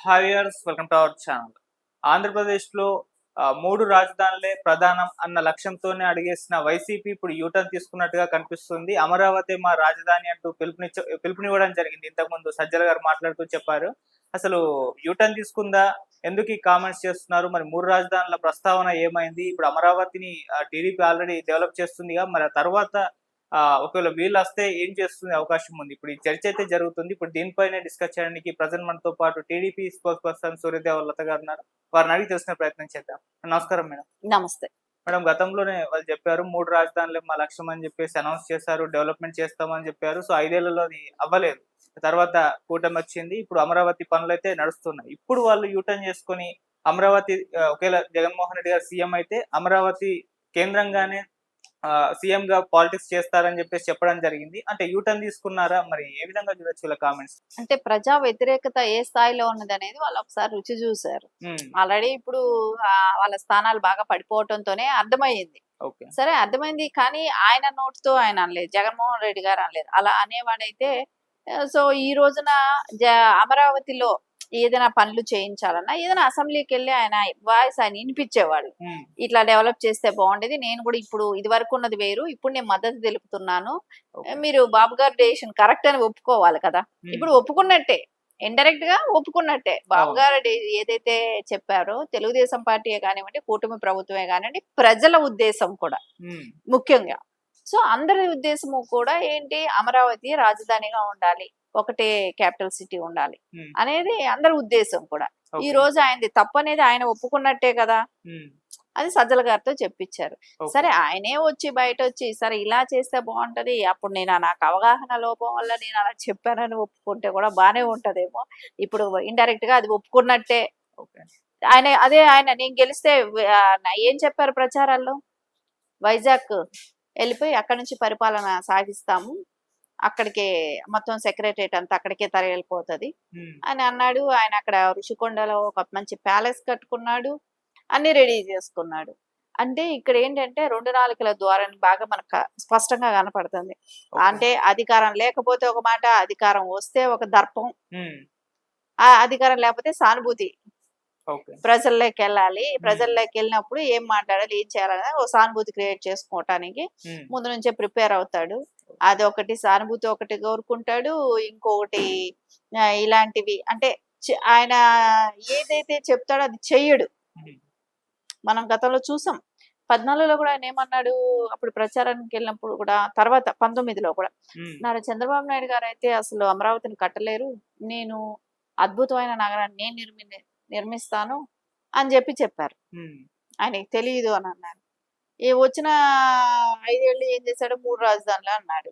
హాయర్స్ welcome to our channel. ఆంధ్రప్రదేశ్‌లో 3 రాజధానులే ప్రధానం అన్న లక్ష్యంతోనే అడుగేసిన వైసీపీ ఇప్పుడు యూటర్న్ తీసుకున్నట్టుగా కనిపిస్తుంది. అమరావతి మా రాజధాని అంటూ పిలుపునివ్వడం జరిగింది. ఇంతకుముందు సజ్జల గారు మాట్లాడుతూ చెప్పారు. అసలు యూటర్న్ తీసుకుందా? ఎందుకు ఈ కామెంట్స్ చేస్తున్నారు? మరి 3 రాజధానుల ప్రస్తావన ఏమైంది? ఇప్పుడు అమరావతిని టీడీపీ ఆల్రెడీ డెవలప్ చేస్తుందిగా. మరి ఆ తర్వాత ఒకవేళ వీళ్ళొస్తే ఏం చేస్తుంది అవకాశం ఉంది? ఇప్పుడు ఈ చర్చ అయితే జరుగుతుంది. ఇప్పుడు దీనిపైనే డిస్కస్ చేయడానికి ప్రెజెంట్ మనతో పాటు టీడీపీ స్పోక్స్ పర్సన్ సూర్యదేవ లత గారున్నారు. వారిని అడిగి తెలుసుకునే ప్రయత్నం చేద్దాం. నమస్కారం మేడం. నమస్తే. మేడం, గతంలోనే వాళ్ళు చెప్పారు 3 రాజధానులే మా లక్ష్యం అని చెప్పేసి అనౌన్స్ చేశారు. డెవలప్‌మెంట్ చేస్తామని చెప్పారు. సో 5 ఏళ్లలో అది అవ్వలేదు. తర్వాత కూటమొచ్చింది. ఇప్పుడు అమరావతి పనులైతే నడుస్తున్నాయి. ఇప్పుడు వాళ్ళు యూటర్న్ చేసుకొని అమరావతి ఒకవేళ జగన్మోహన్ రెడ్డి గారు సీఎం అయితే అమరావతి కేంద్రంగానే సీఎంగా పాలిటిక్స్ చేస్తారని చెప్పేసి చెప్పడం జరిగింది. అంటే యూటర్న్ తీసుకున్నారా? మరి ఏ విధంగా చూడొచ్చు వీళ్ళ కామెంట్స్? అంటే ప్రజా వ్యతిరేకత ఏ స్థాయిలో ఉన్నదనేది వాళ్ళు ఒకసారి రుచి చూసారు. ఆల్రెడీ ఇప్పుడు వాళ్ళ స్థానాలు బాగా పడిపోవటంతోనే అర్థమయ్యింది. ఓకే. సరే అర్థమైంది. కానీ ఆయన నోటితో ఆయన అనలేదు. జగన్మోహన్ రెడ్డి గారు అనలేదు. అలా అనేవాడైతే సో ఈ రోజున అమరావతిలో ఏదైనా పనులు చేయించాలన్నా ఏదైనా అసెంబ్లీకి వెళ్ళి ఆయన వాయిస్ ఆయన వినిపించేవాళ్ళు. ఇట్లా డెవలప్ చేస్తే బాగుండేది. నేను కూడా ఇప్పుడు ఇది వరకు ఉన్నది వేరు. ఇప్పుడు నేను మద్దతు తెలుపుతున్నాను. మీరు బాబు గారు డెసిషన్ కరెక్ట్ అని ఒప్పుకోవాలి కదా. ఇప్పుడు ఒప్పుకున్నట్టే, ఇండైరెక్ట్ గా ఒప్పుకున్నట్టే. బాబు గారు ఏదైతే చెప్పారో తెలుగుదేశం పార్టీయే కానివ్వండి, కూటమి ప్రభుత్వమే కానివ్వండి, ప్రజల ఉద్దేశం కూడా ముఖ్యంగా. సో అందరి ఉద్దేశము కూడా ఏంటి, అమరావతి రాజధానిగా ఉండాలి, ఒకటే క్యాపిటల్ సిటీ ఉండాలి అనేది అందరి ఉద్దేశం కూడా. ఈ రోజు ఆయనది తప్పు అనేది ఆయన ఒప్పుకున్నట్టే కదా. అది సజ్జల గారితో చెప్పించారు. సరే ఆయనే వచ్చి బయట వచ్చి సరే ఇలా చేస్తే బాగుంటది, అప్పుడు నాకు అవగాహన లోపం వల్ల నేను అలా చెప్పానని ఒప్పుకుంటే కూడా బానే ఉంటదేమో. ఇప్పుడు ఇండైరెక్ట్ గా అది ఒప్పుకున్నట్టే. ఆయన నేను గెలిస్తే ఏం చెప్పారు ప్రచారాల్లో, వైజాగ్ వెళ్ళిపోయి అక్కడి నుంచి పరిపాలన సాగిస్తాము, అక్కడికే మొత్తం సెక్రటరేట్ అంతా అక్కడికే తరలిపోతుంది అని అన్నాడు. ఆయన అక్కడ ఋషికొండలో ఒక మంచి ప్యాలెస్ కట్టుకున్నాడు, అన్ని రెడీ చేసుకున్నాడు. అంటే ఇక్కడ ఏంటంటే 2 నాలుకల ద్వారాన్ని బాగా మనకు స్పష్టంగా కనపడుతుంది. అంటే అధికారం లేకపోతే ఒక మాట, అధికారం వస్తే ఒక దర్పం, ఆ అధికారం లేకపోతే సానుభూతి. ప్రజల్లోకి వెళ్ళాలి, ప్రజల్లోకి వెళ్ళినప్పుడు ఏం మాట్లాడాలి, ఏం చేయాలనేది ఒక సానుభూతి క్రియేట్ చేసుకోవటానికి ముందు నుంచే ప్రిపేర్ అవుతాడు. అది ఒకటి సానుభూతి ఒకటి కోరుకుంటాడు. ఇంకొకటి ఇలాంటివి అంటే ఆయన ఏదైతే చెప్తాడో అది చెయ్యడు. మనం గతంలో చూసాం. 14లో కూడా ఆయన ఏమన్నాడు, అప్పుడు ప్రచారానికి వెళ్ళినప్పుడు కూడా, తర్వాత 19లో కూడా నారా చంద్రబాబు నాయుడు గారు అయితే అసలు అమరావతిని కట్టలేరు, నేను అద్భుతమైన నగరాన్ని నేను నిర్మిస్తాను అని చెప్పారు. ఆయనకి తెలియదు అని అన్నారు. వచ్చిన 5 ఏళ్ళు ఏం చేశాడు, 3 రాజధానులు అన్నాడు.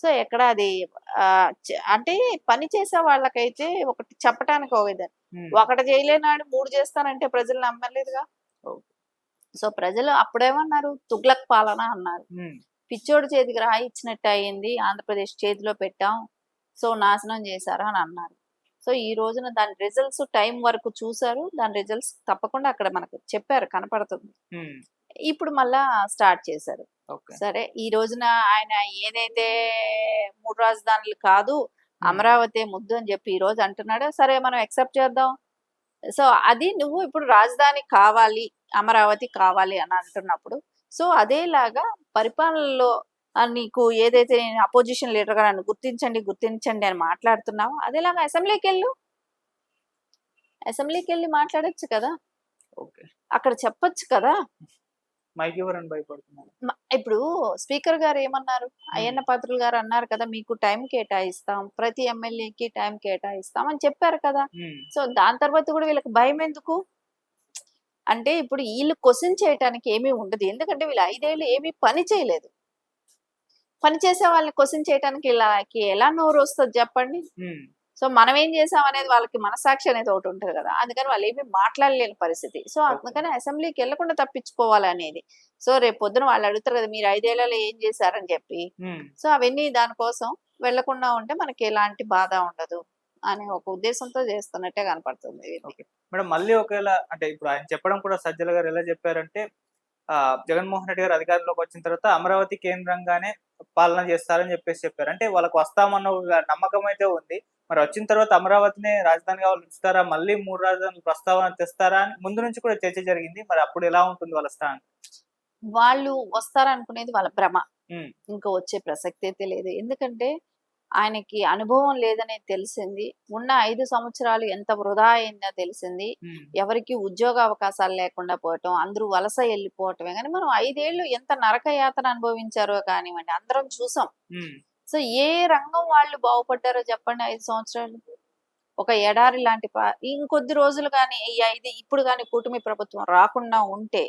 సో ఎక్కడ అది అంటే పని చేసే వాళ్ళకైతే ఒకటి చెప్పటానికి ఒకటి చేయలేనాడు 3 చేస్తానంటే ప్రజలు నమ్మలేదుగా. సో ప్రజలు అప్పుడేమన్నారు, తుగ్లక్ పాలన అన్నారు. పిచ్చోడు చేతికి రాయి ఇచ్చినట్టు అయ్యింది, ఆంధ్రప్రదేశ్ చేతిలో పెట్టాం, సో నాశనం చేశారు అని అన్నారు. సో ఈ రోజున దాని రిజల్ట్స్ టైం వరకు చూసారు, దాని రిజల్ట్స్ తప్పకుండా అక్కడ మనకు చెప్పారు, కనపడుతుంది. ఇప్పుడు మళ్ళా స్టార్ట్ చేశారు. సరే ఈ రోజున ఆయన ఏదైతే 3 రాజధానులు కాదు అమరావతి ముద్దు అని చెప్పి ఈ రోజు అంటున్నాడో, సరే మనం యాక్సెప్ట్ చేద్దాం. సో అది నువ్వు ఇప్పుడు రాజధాని కావాలి, అమరావతి కావాలి అని అంటున్నప్పుడు, సో అదేలాగా పరిపాలనలో నీకు ఏదైతే అపోజిషన్ లీడర్ గా నన్ను గుర్తించండి అని మాట్లాడుతున్నావు, అదేలాగా అసెంబ్లీకి వెళ్ళి మాట్లాడొచ్చు కదా, అక్కడ చెప్పొచ్చు కదా. ఇప్పుడు స్పీకర్ గారు ఏమన్నారు, అయ్యన్న పాత్రులు గారు అన్నారు కదా, మీకు టైం కేటాయిస్తాం, ప్రతి ఎమ్మెల్యేకి టైం కేటాయిస్తాం అని చెప్పారు కదా. సో దాని తర్వాత కూడా వీళ్ళకి భయం ఎందుకు అంటే, ఇప్పుడు వీళ్ళు క్వశ్చన్ చేయటానికి ఏమీ ఉండదు. ఎందుకంటే వీళ్ళు 5 ఏళ్ళు ఏమీ పని చేయలేదు. పని చేసే వాళ్ళని క్వశ్చన్ చేయడానికి వీళ్ళకి ఎలా నోరు వస్తుంది చెప్పండి. సో మనం ఏం చేసాం అనేది వాళ్ళకి మనసాక్షి అనేది ఒకటి ఉంటుంది కదా, అందుకని వాళ్ళు ఏమీ మాట్లాడలేని పరిస్థితి. సో అందుకని అసెంబ్లీకి వెళ్లకుండా తప్పించుకోవాలనేది. సో రేపు పొద్దున వాళ్ళు అడుగుతారు కదా, మీరు 5 ఏళ్లలో ఏం చేశారని చెప్పి. సో అవన్నీ దానికోసం వెళ్లకుండా ఉంటే మనకి ఎలాంటి బాధ ఉండదు అనే ఒక ఉద్దేశంతో చేస్తున్నట్టే కనపడుతుంది. మేడం మళ్ళీ ఒకవేళ అంటే ఇప్పుడు ఆయన చెప్పడం కూడా సజ్జల గారు ఎలా చెప్పారంటే, జగన్మోహన్ రెడ్డి గారు అధికారంలోకి వచ్చిన తర్వాత అమరావతి కేంద్రంగానే పాలన చేస్తారని చెప్పేసి చెప్పారు. అంటే వాళ్ళకు వస్తామన్న నమ్మకం అయితే ఉంది. మరి వచ్చిన తర్వాత అమరావతినే రాజధానిగా వాళ్ళు ఉంచుతారా, మళ్ళీ 3 రాజధానుల ప్రస్తావన తెస్తారా అని ముందు నుంచి కూడా చర్చ జరిగింది. మరి అప్పుడు ఎలా ఉంటుంది వాళ్ళ స్టాండ్? వాళ్ళు వస్తారనుకునేది వాళ్ళ భ్రమ. హ్మ్. ఇంకా వచ్చే ప్రసక్తి అయితే లేదు. ఎందుకంటే ఆయనకి అనుభవం లేదనేది తెలిసింది. ఉన్న 5 సంవత్సరాలు ఎంత వృధా అయిందో తెలిసింది. హ్మ్. ఎవరికీ ఉద్యోగ అవకాశాలు లేకుండా పోవటం, అందరూ వలస ఎళ్ళిపోవటమే గాని మనం 5 ఏళ్ళు ఎంత నరక యాతన అనుభవించారో కానివ్వండి, అందరం చూసాం. హ్మ్. సో, ఏ రంగం వాళ్ళు బాగుపడ్డారో చెప్పండి 5 సంవత్సరాలు? ఒక ఎడారి లాంటి ఇంకొద్ది రోజులు గాని ఈ 5 ఇప్పుడు గాని కూటమి ప్రభుత్వం రాకుండా ఉంటే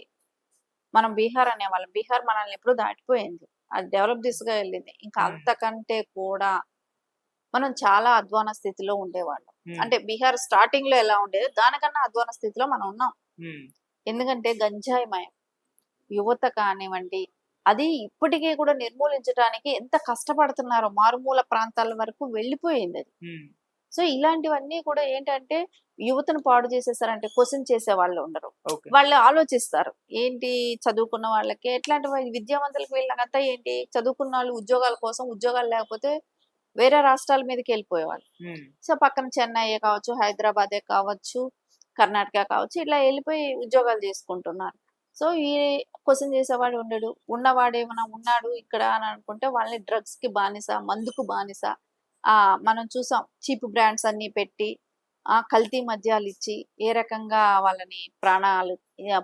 మనం బీహార్ అనేవాళ్ళం. బీహార్ మనల్ని ఎప్పుడో దాటిపోయింది. అది డెవలప్ దిశగా వెళ్ళింది. ఇంకా హ్మ్. అంతకంటే కూడా మనం చాలా అధ్వాన స్థితిలో ఉండేవాళ్ళం. హ్మ్. అంటే బీహార్ స్టార్టింగ్‌లో ఎలా ఉండేదో దానికన్నా అధ్వాన స్థితిలో మనం ఉన్నాం. హ్మ్. ఎందుకంటే గంజాయి మయం. యువత కానివ్వండి, అది ఇప్పటికీ కూడా నిర్మూలించడానికి ఎంత కష్టపడుతున్నారో మారుమూల ప్రాంతాల వరకు వెళ్ళిపోయిందది. హ్మ్. సో, ఇలాంటివన్నీ కూడా ఏంటంటే యువతను పాడు చేసేసారంటే క్వెషన్ చేసేవాళ్ళు ఉండరు. ఓకే. వాళ్ళు ఆలోచిస్తారు. ఏంటి చదువుకున్న వాళ్ళకి ఎట్లాంటి విద్యావంతులకు వీళ్ళకంతా ఏంటి చదువుకున్నోళ్ళు ఉద్యోగాల కోసం ఉద్యోగాలు లేకపోతే వేరే రాష్ట్రాల మీదకెళ్ళిపోయేవాళ్ళు. హ్మ్. సో, పక్కన చెన్నైయే కావచ్చు, హైదరాబాదే కావచ్చు, కర్ణాటక కావచ్చు ఇట్లా ఎళ్ళిపోయి ఉద్యోగాలు చేసుకుంటున్నారు. సో, ఈ క్వెషన్ చేసేవాడు ఉండడు. ఉన్నవాడేమన్నా ఉన్నాడు ఇక్కడ అని అనుకుంటే వాళ్ళని డ్రగ్స్‌కి బానిస, మందుకు బానిస. మనం చూసాం చీప్ బ్రాండ్స్ అన్నీ పెట్టి కల్తీ మద్యాలిచ్చి ఏ రకంగా వాళ్ళని ప్రాణాలు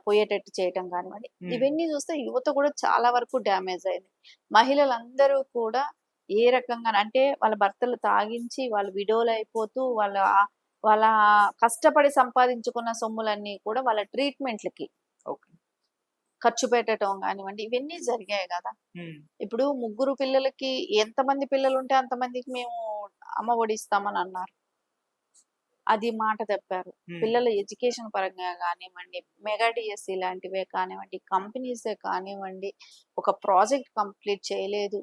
పోయేటట్టు చేయటం కానివ్వండి. హ్మ్. ఇవన్నీ చూస్తే యువత కూడా చాలా వరకు డ్యామేజ్ అయింది. మహిళలందరూ కూడా ఏ రకంగా అంటే వాళ్ళ భర్తలు తాగించి వాళ్ళు విడోలయిపోతూ వాళ్ళ కష్టపడి సంపాదించుకున్న సొమ్ములన్నీ కూడా వాళ్ళ ట్రీట్‌మెంట్‌లకి ఓకే. ఖర్చు పెట్టటం గానివ్వండి, ఇవన్నీ జరిగాయి గదా! హ్మ్. ఇప్పుడు ముగ్గురు పిల్లలకి ఎంతమంది పిల్లలుంటే అంతమందికి మేము అమ్మ ఒడి ఇస్తామని అన్నారు. అది మాట తప్పారు. హ్మ్. పిల్లల ఎడ్యుకేషన్ పరంగా గానివ్వండి, మెగా డిఎస్సి లాంటివే కానివ్వండి, కంపెనీసే కానివ్వండి, ఒక ప్రాజెక్ట్ కంప్లీట్ చేయలేదు.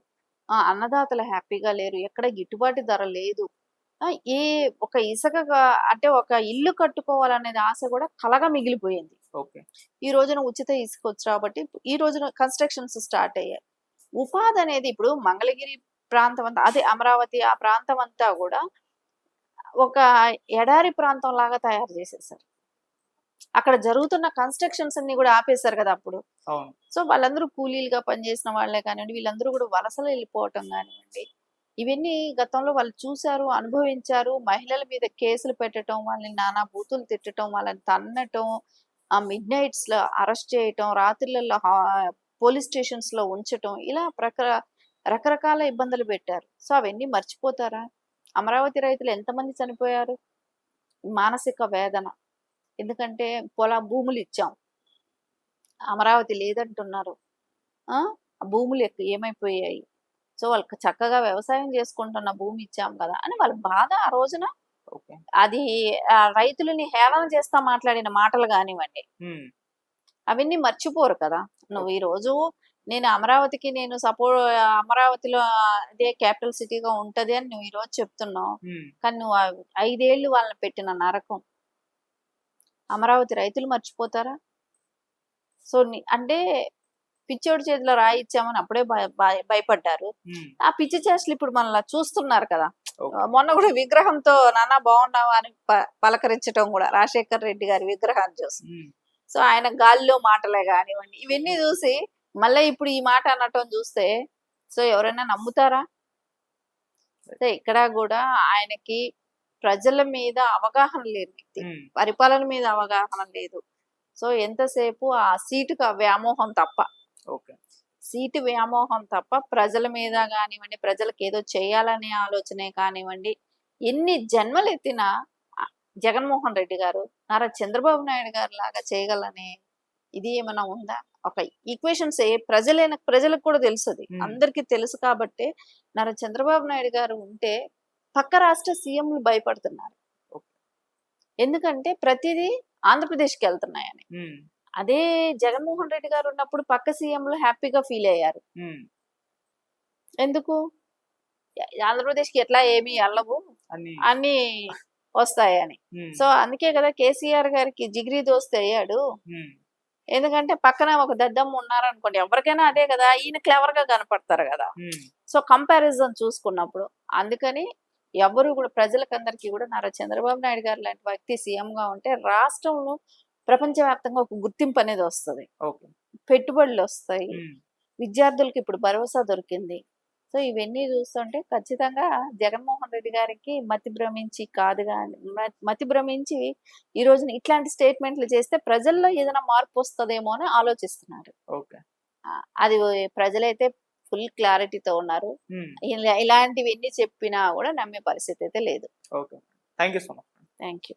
అన్నదాతలు హ్యాపీగా లేరు. ఎక్కడ గిట్టుబాటు ధర లేదు. ఆ! ఏ ఒక అంటే ఒక ఇల్లు కట్టుకోవాలనేది ఆశ గూడా కలగా మిగిలిపోయింది. ఓకే. ఈ రోజున ఉచిత ఇసుకొచ్చు కాబట్టి ఈ రోజున కన్‌స్ట్రక్షన్స్ స్టార్ట్ అయ్యాయి. ఉపాధనేది ఇప్పుడు మంగళగిరి ప్రాంతం అంతా అదే అమరావతి ఆ ప్రాంతం అంతా గూడా ఒక ఎడారి ప్రాంతంలాగా తయారు చేసేసారు. అక్కడ జరుగుతున్న కన్‌స్ట్రక్షన్స్ అన్నీ గూడా ఆపేసారు గదా! అప్పుడు. అవును. సో, వాళ్ళందరూ కూలీలుగా పనిచేసిన వాళ్ళే కానివ్వండి, వీళ్ళందరూ గూడా వలసలు ఎళ్ళిపోవటం గానివ్వండి, ఇవన్నీ గతంలో వాళ్ళు చూసారు, అనుభవించారు. మహిళల మీద కేసులు పెట్టటం, వాళ్ళని నానా బూతులు తిట్టటం, వాళ్ళని తన్నటం, మిడ్ నైట్స్‌లో అరెస్ట్ చేయటం, రాత్రులలో పోలీస్ స్టేషన్స్‌లో ఉంచటం, ఇలా రకరకాల ఇబ్బందులు పెట్టారు. సో, అవన్నీ మర్చిపోతారా? అమరావతి రైతులు ఎంతమంది చనిపోయారు? మానసిక వేదన. ఎందుకంటే భూములిచ్చాం. అమరావతి లేదంటున్నారు. ఆ! ఆ భూములు ఏమైపోయాయి? సో, వాళ్ళకి చక్కగా వ్యవసాయం చేసుకుంటున్న భూమి ఇచ్చాం కదా! అని వాళ్ళ బాధ ఆ రోజున ఓకే. అది రైతులని హేళన చేస్తా మాట్లాడిన మాటలు గానివ్వండి. హ్మ్. అవన్నీ మర్చిపోరు కదా! నువ్వు ఓకే. ఈరోజు నేను అమరావతికి నేను అమరావతిలో అదే క్యాపిటల్ సిటీగా ఉంటది అని నువ్వు ఈరోజు చెప్తున్నావు. హ్మ్. కానీ నువ్వు 5 ఏళ్ళు వాళ్ళని పెట్టిన నరకం. అమరావతి రైతులు మర్చిపోతారా? సో, అంటే పిచ్చోడి చేతిలో రాయి ఇచ్చామని అప్పుడే భయపడ్డారు. హ్మ్. ఆ పిచ్చి చేష్టలు ఇప్పుడు మనలా చూస్తున్నారు కదా! ఓకే. మొన్న గూడా విగ్రహంతో "నాన్న బాగున్నావా" అని పలకరించటం గూడా రాజశేఖర్ రెడ్డి గారి విగ్రహాన్ని చూసి. హ్మ్. సో, ఆయన గాలిలో మాటలే గానివ్వండి, ఇవన్నీ జూసి మళ్ళా ఇప్పుడు ఈ మాట అనటం జూస్తే సో, ఎవరైనా నమ్ముతారా? సో, ఇక్కడ గూడా ఆయనకి ప్రజల మీద అవగాహన లేని వ్యక్తి. హ్మ్. పరిపాలన మీద అవగాహన లేదు. సో, ఎంతసేపు ఆ సీటుకి వ్యామోహం తప్ప. ఓకే. సీటు వ్యామోహం తప్ప ప్రజల మీద గానివ్వండి, ప్రజలకేదో చేయాలనే ఆలోచనే కానివ్వండి, ఎన్ని జన్మలెత్తినా జగన్మోహన్ రెడ్డి గారు, నారా చంద్రబాబు నాయుడు గారిలాగా చేయగలనే ఇది ఏమైనా ఉందా? ఒక ఈక్వేషన్స్ ప్రజలకు కూడా తెలుసది. హ్మ్. అందరికీ తెలుసు కాబట్టే నారా చంద్రబాబు నాయుడు గారు ఉంటే పక్క రాష్ట్ర సీఎంలు భయపడుతున్నారు. ఓకే. ఎందుకంటే ప్రతిదీ ఆంధ్రప్రదేశ్‌కెళ్తున్నాయని. హ్మ్. అదే జగన్మోహన్ రెడ్డి గారు ఉన్నప్పుడు పక్క సీఎంలు హ్యాపీగా ఫీల్ అయ్యారు. హ్మ్. ఎందుకు? ఆంధ్రప్రదేశ్‌కి ఎట్లా ఏమి ఎళ్ళవు. అన్నీ అన్నీ వస్తాయని. హ్మ్. సో, అందుకే గదా! కేసీఆర్ గారికి జిగిరి దోస్త్ అయ్యాడు. హ్మ్. ఎందుకంటే పక్కన ఒక దద్దమ్మ ఉన్నారనుకోండి. ఎవరికైనా అదే గదా! ఈయన క్లెవర్‌గా కనపడతారు గదా! హ్మ్. సో, కంపారిజన్ చూసుకున్నప్పుడు. అందుకని ఎవరు కూడా ప్రజలకందరికీ కూడా నారా చంద్రబాబు నాయుడు గారు లాంటి వ్యక్తి సీఎం గా ఉంటే రాష్ట్రంలో ప్రపంచవ్యాప్తంగా ఒక గుర్తింపు అనేది వస్తుంది, ఓకే. పెట్టుబడులు వస్తాయి, ఉమ్. విద్యార్థులకి ఇప్పుడు భరోసా దొరికింది. సో ఇవన్నీ చూస్తుంటే ఖచ్చితంగా జగన్మోహన్ రెడ్డి గారికి మతి భ్రమించి కాదు కానీ మతి భ్రమించి ఈ రోజున ఇట్లాంటి స్టేట్మెంట్లు చేస్తే ప్రజల్లో ఏదైనా మార్పు వస్తుందేమో అని ఆలోచిస్తున్నారు. ఓకే. అది ప్రజలైతే ఫుల్ క్లారిటీతో ఉన్నారు. ఉమ్. ఇలాంటివి ఎన్ని చెప్పినా కూడా నమ్మే పరిస్థితి అయితే లేదు. Okay. Thank you so much. Thank you.